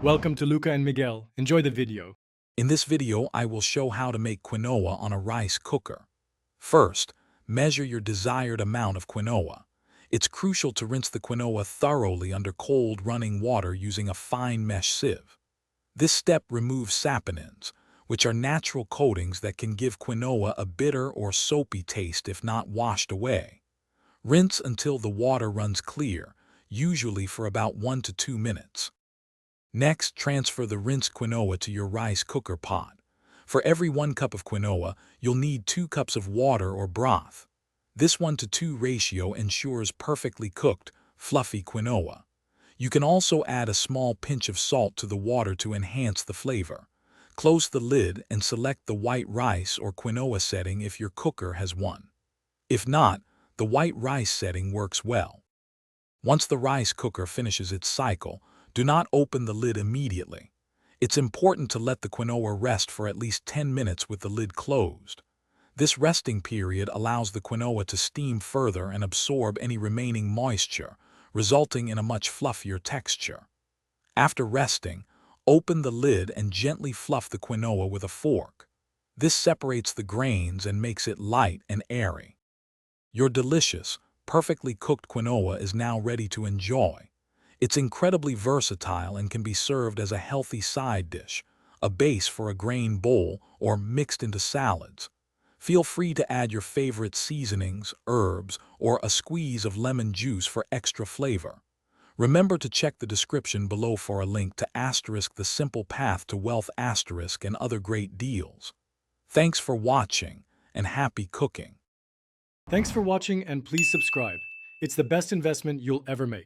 Welcome to Luca and Miguel. Enjoy the video. In this video, I will show how to make quinoa on a rice cooker. First, measure your desired amount of quinoa. It's crucial to rinse the quinoa thoroughly under cold running water using a fine mesh sieve. This step removes saponins, which are natural coatings that can give quinoa a bitter or soapy taste if not washed away. Rinse until the water runs clear, usually for about 1 to 2 minutes. Next, transfer the rinsed quinoa to your rice cooker pot. For every 1 cup of quinoa, you'll need 2 cups of water or broth. This 1:2 ratio ensures perfectly cooked, fluffy quinoa. You can also add a small pinch of salt to the water to enhance the flavor. Close the lid and select the white rice or quinoa setting if your cooker has one. If not, the white rice setting works well. Once the rice cooker finishes its cycle, do not open the lid immediately. It's important to let the quinoa rest for at least 10 minutes with the lid closed. This resting period allows the quinoa to steam further and absorb any remaining moisture, resulting in a much fluffier texture. After resting, open the lid and gently fluff the quinoa with a fork. This separates the grains and makes it light and airy. Your delicious, perfectly cooked quinoa is now ready to enjoy. It's incredibly versatile and can be served as a healthy side dish, a base for a grain bowl, or mixed into salads. Feel free to add your favorite seasonings, herbs, or a squeeze of lemon juice for extra flavor. Remember to check the description below for a link to *The Simple Path to Wealth* and other great deals. Thanks for watching, and happy cooking! Thanks for watching and please subscribe. It's the best investment you'll ever make.